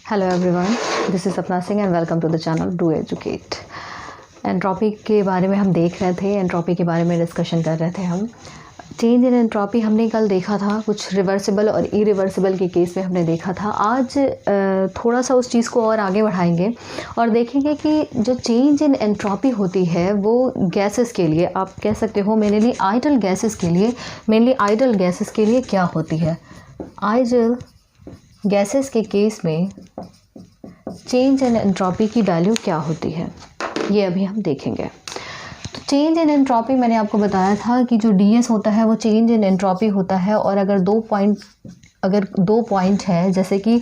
Hello everyone, this is Sapna Singh and welcome to the channel Do Educate. Entropy के बारे में हम देख रहे थे, एंट्रोपी के बारे में डिस्कशन कर रहे थे हम। चेंज इन एंट्रोपी हमने कल देखा था, कुछ रिवर्सिबल और इरिवर्सिबल के केस में हमने देखा था। आज थोड़ा सा उस चीज़ को और आगे बढ़ाएंगे और देखेंगे कि जो चेंज इन एंट्रोपी होती है वो गैसेस के लिए, आप कह सकते हो मेनली आइडल गैसेस के लिए क्या होती है। आइडल गैसेस के केस में चेंज इन एंट्रोपी की वैल्यू क्या होती है, ये अभी हम देखेंगे। तो चेंज इन एंट्रोपी मैंने आपको बताया था कि जो ds होता है वो चेंज इन एंट्रोपी होता है। और अगर दो पॉइंट है, जैसे कि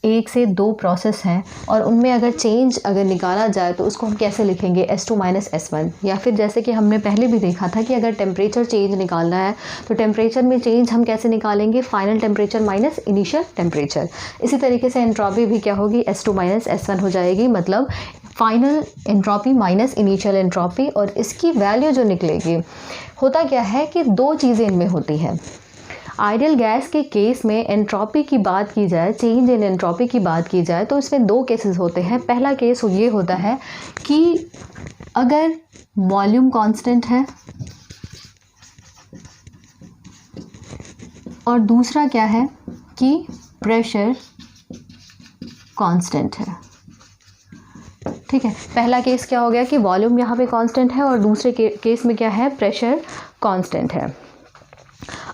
1 से 2 प्रोसेस हैं और उनमें अगर निकाला जाए तो उसको हम कैसे लिखेंगे, S2 - S1। या फिर जैसे कि हमने पहले भी देखा था कि अगर टेम्परेचर चेंज निकालना है तो टेम्परेचर में चेंज हम कैसे निकालेंगे, final temperature minus initial temperature. इसी तरीके से एंट्रोपी भी क्या होगी, S2 - S1 हो जाएगी, मतलब final entropy minus initial entropy. और इसकी वैल्यू जो निकलेगी, होता क्या है कि 2 चीज़ें इनमें होती हैं। आइडियल गैस के केस में एंट्रोपी की बात की जाए, चेंज इन एंट्रोपी की बात की जाए तो इसमें 2 केसेस होते हैं। पहला केस ये होता है कि अगर वॉल्यूम कांस्टेंट है और दूसरा क्या है कि प्रेशर कांस्टेंट है। ठीक है, पहला केस क्या हो गया कि वॉल्यूम यहाँ पे कांस्टेंट है और दूसरे केस में क्या है, प्रेशर कांस्टेंट है।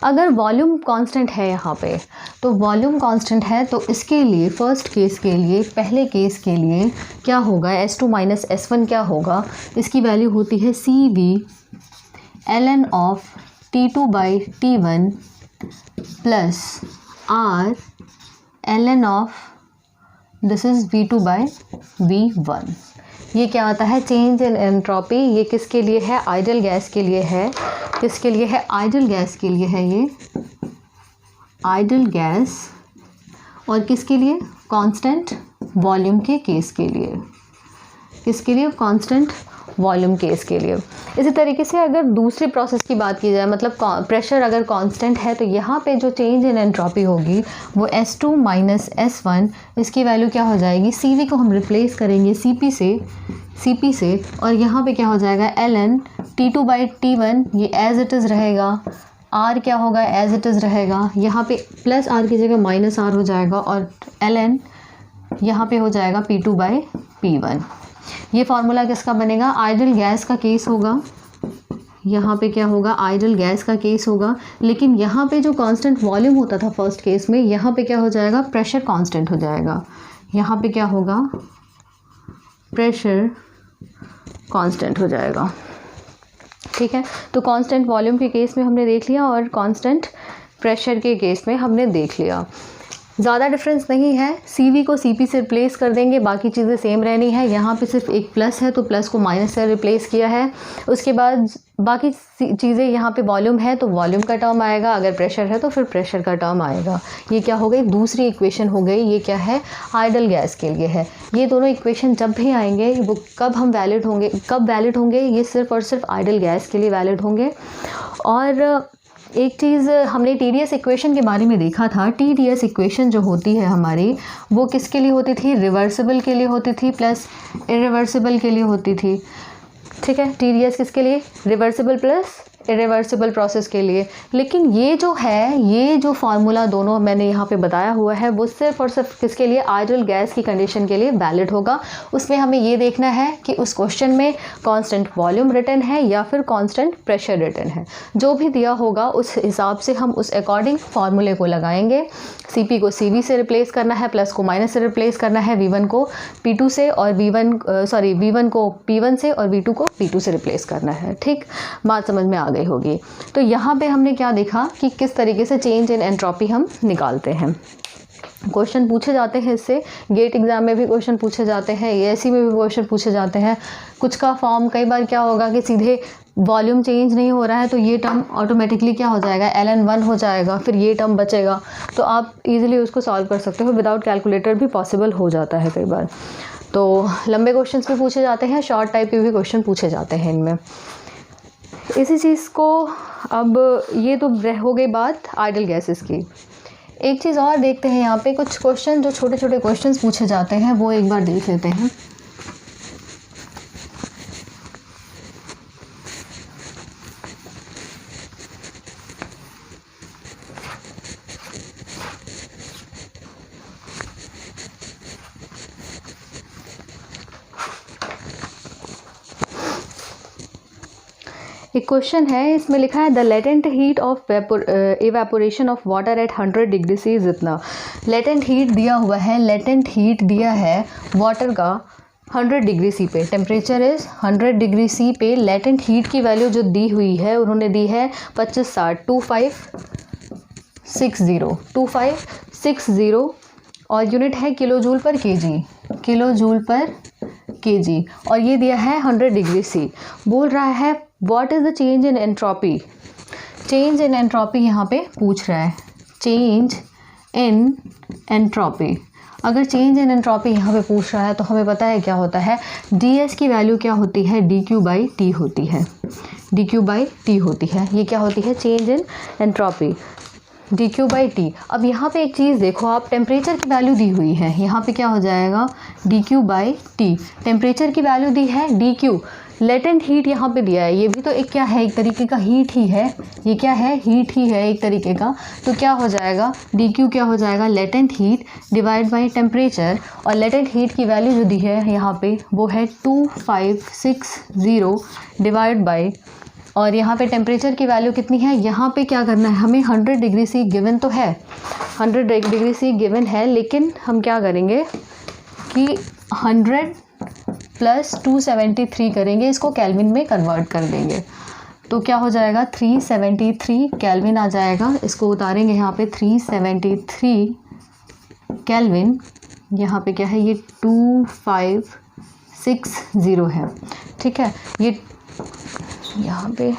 अगर वॉल्यूम कांस्टेंट है यहाँ पे, तो वॉल्यूम कांस्टेंट है तो इसके लिए फर्स्ट केस के लिए, पहले केस के लिए क्या होगा, S2 - S1 क्या होगा, इसकी वैल्यू होती है CV ln of T2/T1 plus R ln of this is V2/V1। ये क्या आता है, चेंज इन एंट्रोपी। ये किसके लिए है, आइडियल गैस के लिए है। किसके लिए है, आइडियल गैस के लिए है, ये आइडियल गैस। और किसके लिए, कांस्टेंट वॉल्यूम के केस के लिए। किसके लिए, कांस्टेंट वॉल्यूम केस के लिए। इसी तरीके से अगर दूसरे प्रोसेस की बात की जाए, मतलब प्रेशर अगर कांस्टेंट है तो यहाँ पे जो चेंज इन एंट्रोपी होगी वो S2 - S1, इसकी वैल्यू क्या हो जाएगी, CV को हम रिप्लेस करेंगे CP से और यहाँ पे क्या हो जाएगा, ln T2/T1, ये एज इट इज़ रहेगा। R क्या होगा, एज इट इज़ रहेगा। यहाँ पे प्लस R की जगह -R हो जाएगा और ln यहाँ पे हो जाएगा P2/P1। ये फार्मूला किसका बनेगा, आइडियल गैस का केस होगा। यहाँ पे क्या होगा, आइडियल गैस का केस होगा। लेकिन यहाँ पे जो कांस्टेंट वॉल्यूम होता था फर्स्ट केस में, यहाँ पे क्या हो जाएगा, प्रेशर कांस्टेंट हो जाएगा। यहाँ पे क्या होगा, प्रेशर कांस्टेंट हो जाएगा। ठीक है, तो कांस्टेंट वॉल्यूम के केस में हमने देख लिया और कांस्टेंट प्रेशर के केस में हमने देख लिया। ज़्यादा डिफरेंस नहीं है, CV को CP से रिप्लेस कर देंगे, बाकी चीज़ें सेम रहनी है। यहाँ पे सिर्फ एक प्लस है तो प्लस को माइनस से रिप्लेस किया है। उसके बाद बाकी चीज़ें, यहाँ पे वॉल्यूम है तो वॉल्यूम का टर्म आएगा, अगर प्रेशर है तो फिर प्रेशर का टर्म आएगा। ये क्या हो गई, दूसरी इक्वेशन हो गई। ये क्या है, आइडियल गैस के लिए है। ये दोनों इक्वेशन जब भी आएंगे वो कब वैलिड होंगे, ये सिर्फ और सिर्फ आइडियल गैस के लिए वैलिड होंगे। और एक चीज़ हमने TDS इक्वेशन के बारे में देखा था। TDS इक्वेशन जो होती है हमारी, वो किसके लिए होती थी, रिवर्सिबल के लिए होती थी प्लस इरिवर्सिबल के लिए होती थी। ठीक है, TDS किसके लिए, रिवर्सिबल प्लस इरिवर्सिबल प्रोसेस के लिए। लेकिन ये जो फार्मूला दोनों मैंने यहाँ पे बताया हुआ है वो सिर्फ और सिर्फ किसके लिए, आइडियल गैस की कंडीशन के लिए वैलिड होगा। उसमें हमें ये देखना है कि उस क्वेश्चन में कांस्टेंट वॉल्यूम रिटन है या फिर कांस्टेंट प्रेशर रिटन है। जो भी दिया होगा उस हिसाब से हम उस अकॉर्डिंग फार्मूले को लगाएंगे। CP को CV से रिप्लेस करना है, प्लस को माइनस से रिप्लेस करना है, V1 को P2 से और V1 को P1 से और V2 को P2 से रिप्लेस करना है। ठीक, बात समझ में आ गई होगी। तो यहाँ पे हमने क्या देखा कि किस तरीके से चेंज इन एंट्रोपी हम निकालते हैं। क्वेश्चन पूछे जाते हैं इससे, गेट एग्जाम में भी क्वेश्चन पूछे जाते हैं, ASE में भी क्वेश्चन पूछे जाते हैं। कुछ का फॉर्म कई बार क्या होगा कि सीधे वॉल्यूम चेंज नहीं हो रहा है तो ये टर्म ऑटोमेटिकली क्या हो जाएगा, ln1 हो जाएगा, फिर ये टर्म बचेगा। तो आप इजीली उसको सॉल्व कर सकते हो, विदाउट कैलकुलेटर भी पॉसिबल हो जाता है कई बार। तो लंबे क्वेश्चंस भी पूछे जाते हैं, शॉर्ट टाइप के भी क्वेश्चन पूछे जाते हैं इनमें। इसी चीज़ को, अब ये तो हो गई बात आइडियल गैसेस की। एक चीज़ और देखते हैं, यहाँ पे कुछ क्वेश्चन जो छोटे छोटे क्वेश्चंस पूछे जाते हैं वो एक बार देख लेते हैं। एक क्वेश्चन है, इसमें लिखा है the latent heat of evaporation of water at 100 degree C जितना। लेटेंट हीट दिया हुआ है, लेटेंट हीट दिया है वाटर का 100 डिग्री सी पे, टेम्परेचर इज़ 100 डिग्री सी पे। लेटेंट हीट की वैल्यू जो दी हुई है उन्होंने दी है 2560 और यूनिट है किलो जूल पर केजी, किलो जूल पर केजी, और ये दिया है 100 डिग्री सी। बोल रहा है what is the change in entropy. Change in entropy यहाँ पे पूछ रहा है, चेंज इन एंट्रोपी। अगर चेंज इन एंट्रोपी यहाँ पे पूछ रहा है तो हमें पता है क्या होता है, ds की वैल्यू क्या होती है, dq/t होती है, dq/t होती है। ये क्या होती है, चेंज इन एंट्रोपी, dq/t। अब यहाँ पे एक चीज़ देखो आप, टेम्परेचर की वैल्यू दी हुई है, यहाँ पे क्या हो जाएगा dq/t। टेम्परेचर की वैल्यू दी है dq, लेटेंट हीट यहाँ पे दिया है, ये भी तो एक क्या है, एक तरीके का हीट ही है, ये क्या है, हीट ही है एक तरीके का। तो क्या हो जाएगा, dq क्या हो जाएगा, latent heat divide by temperature, और लेटेंट हीट की वैल्यू जो दी है यहाँ पे वो है 2560 डिवाइड बाई, और यहाँ पे टेम्परेचर की वैल्यू कितनी है, यहाँ पे क्या करना है हमें, 100 डिग्री सी गिवन तो है, 100 डिग्री सी गिवन है, लेकिन हम क्या करेंगे कि 100 प्लस 273 करेंगे, इसको केल्विन में कन्वर्ट कर देंगे। तो क्या हो जाएगा 373 केल्विन आ जाएगा, इसको उतारेंगे यहाँ पे 373 केल्विन, यहाँ पे क्या है ये 2560 है, ठीक है। ये यहाँ पे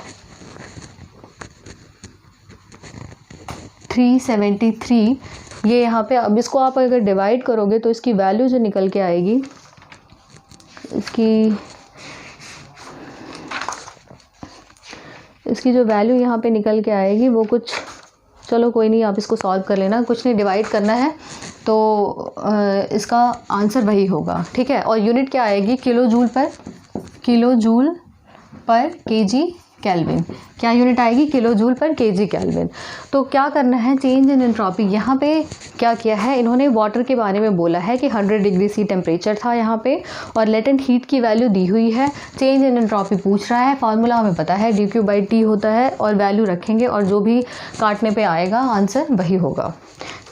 373, ये यहाँ पे, अब इसको आप अगर डिवाइड करोगे तो इसकी वैल्यू जो निकल के आएगी, इसकी जो वैल्यू यहाँ पे निकल के आएगी वो कुछ, चलो कोई नहीं, आप इसको सॉल्व कर लेना, कुछ नहीं, डिवाइड करना है तो इसका आंसर वही होगा, ठीक है। और यूनिट क्या आएगी, किलो जूल पर केजी केल्विन, क्या यूनिट आएगी, किलो जूल पर केजी केल्विन। तो क्या करना है, चेंज इन एंट्रोपी, यहाँ पे क्या किया है इन्होंने, वाटर के बारे में बोला है कि 100 डिग्री सी टेम्परेचर था यहाँ पे, और लेटेंट हीट की वैल्यू दी हुई है, चेंज इन एंट्रोपी पूछ रहा है, फार्मूला हमें पता है dq/t होता है, और वैल्यू रखेंगे और जो भी काटने पे आएगा आंसर वही होगा,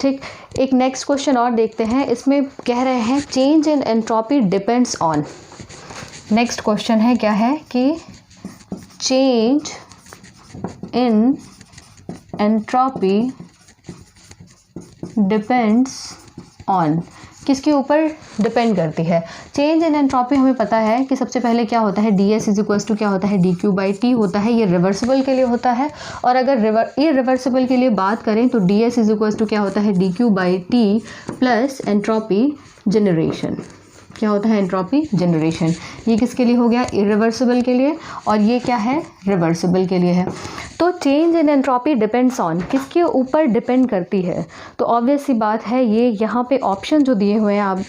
ठीक। एक नेक्स्ट क्वेश्चन और देखते हैं, इसमें कह रहे हैं change in entropy depends on. Next question है क्या है कि change in entropy depends on, किसके ऊपर डिपेंड करती है। चेंज इन एंट्रोपी हमें पता है कि सबसे पहले क्या होता है, ds इज इक्वल टू क्या होता है, dq/t होता है, ये रिवर्सिबल के लिए होता है। और अगर इरिवर्सिबल के लिए बात करें तो ds इज इक्वल टू क्या होता है, dq/t प्लस एंट्रोपी जनरेशन, क्या होता है, एंट्रोपी जनरेशन। ये किसके लिए हो गया, इरिवर्सिबल के लिए, और ये क्या है, रिवर्सिबल के लिए है। तो change in entropy depends on, किसके ऊपर डिपेंड करती है, तो ऑब्वियस सी बात है, ये यहाँ पे ऑप्शन जो दिए हुए हैं, आप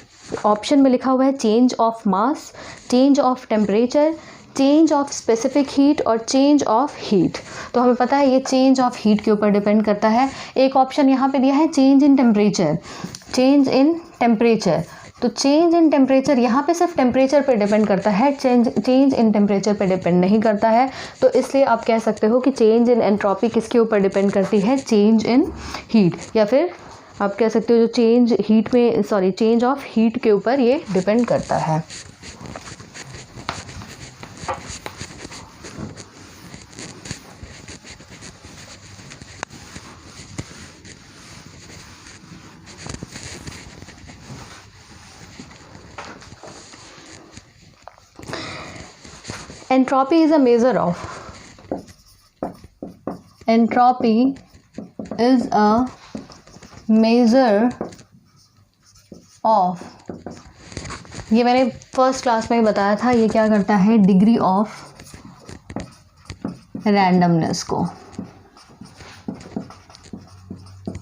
ऑप्शन में लिखा हुआ है change of mass, change of temperature, change of specific heat और चेंज ऑफ हीट। तो हमें पता है ये चेंज ऑफ हीट के ऊपर डिपेंड करता है। एक ऑप्शन यहाँ पे दिया है change in temperature, change in temperature, तो चेंज इन टेम्परेचर यहाँ पे सिर्फ टेम्परेचर पे डिपेंड करता है, चेंज इन टेम्परेचर पे डिपेंड नहीं करता है। तो इसलिए आप कह सकते हो कि चेंज इन एंट्रोपी किसके ऊपर डिपेंड करती है, चेंज इन हीट, या फिर आप कह सकते हो जो चेंज हीट में, सॉरी चेंज ऑफ हीट के ऊपर ये डिपेंड करता है। Entropy is a measure of, entropy is a measure of, ये मैंने फर्स्ट क्लास में ही बताया था, ये क्या करता है, डिग्री ऑफ रैंडमनेस को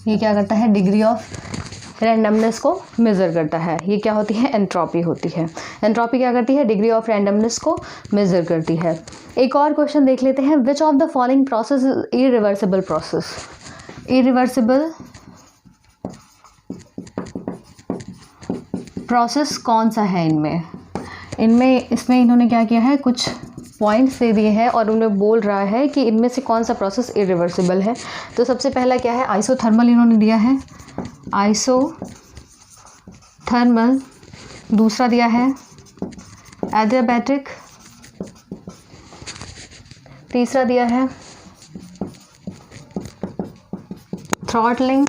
ये क्या करता है, डिग्री ऑफ रैंडमनेस को मेज़र करता है। ये क्या होती है, एंट्रोपी होती है। एंट्रोपी क्या करती है, डिग्री ऑफ रैंडमनेस को मेज़र करती है। एक और क्वेश्चन देख लेते हैं, which of the following process is irreversible process. Irreversible process कौन सा है इसमें इन्होंने क्या किया है, कुछ पॉइंट्स दे दिए हैं और उन्हें बोल रहा है कि इनमें से कौन सा प्रोसेस इरिवर्सिबल है। तो सबसे पहला क्या है, आइसोथर्मल इन्होंने दिया है, आइसोथर्मल। दूसरा दिया है एडियाबैटिक। तीसरा दिया है थ्रॉटलिंग।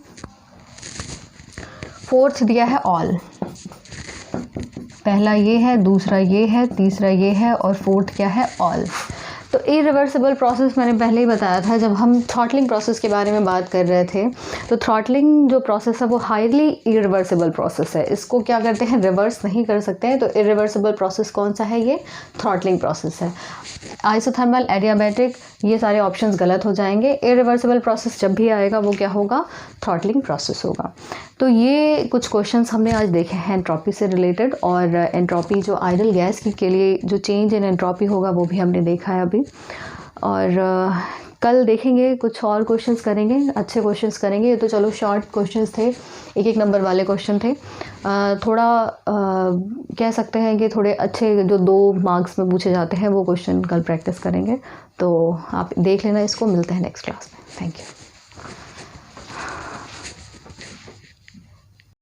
फोर्थ दिया है ऑल। पहला ये है, दूसरा ये है, तीसरा ये है और फोर्थ क्या है, ऑल। तो इरिवर्सिबल प्रोसेस मैंने पहले ही बताया था जब हम थ्रॉटलिंग प्रोसेस के बारे में बात कर रहे थे। तो थ्रॉटलिंग जो प्रोसेस है वो हाईली इरिवर्सिबल प्रोसेस है। इसको क्या करते हैं, रिवर्स नहीं कर सकते हैं। तो इरिवर्सिबल प्रोसेस कौन सा है, ये थ्रॉटलिंग प्रोसेस है। आइसोथर्मल, एडियाबैटिक, ये सारे ऑप्शंस गलत हो जाएंगे। इरिवर्सिबल प्रोसेस जब भी आएगा वो क्या होगा, थ्रॉटलिंग प्रोसेस होगा। तो ये कुछ क्वेश्चंस हमने आज देखे हैं एंट्रोपी से रिलेटेड, और एंट्रोपी जो आइडल गैस के लिए जो चेंज इन एंट्रोपी होगा वो भी हमने देखा है अभी। और कल देखेंगे, कुछ और क्वेश्चंस करेंगे, अच्छे क्वेश्चंस करेंगे। ये तो चलो शॉर्ट क्वेश्चंस थे, एक नंबर वाले क्वेश्चन थे। थोड़ा कह सकते हैं कि थोड़े अच्छे जो 2 मार्क्स में पूछे जाते हैं वो क्वेश्चन कल प्रैक्टिस करेंगे। तो आप देख लेना इसको। मिलते हैं नेक्स्ट क्लास में। Thank you.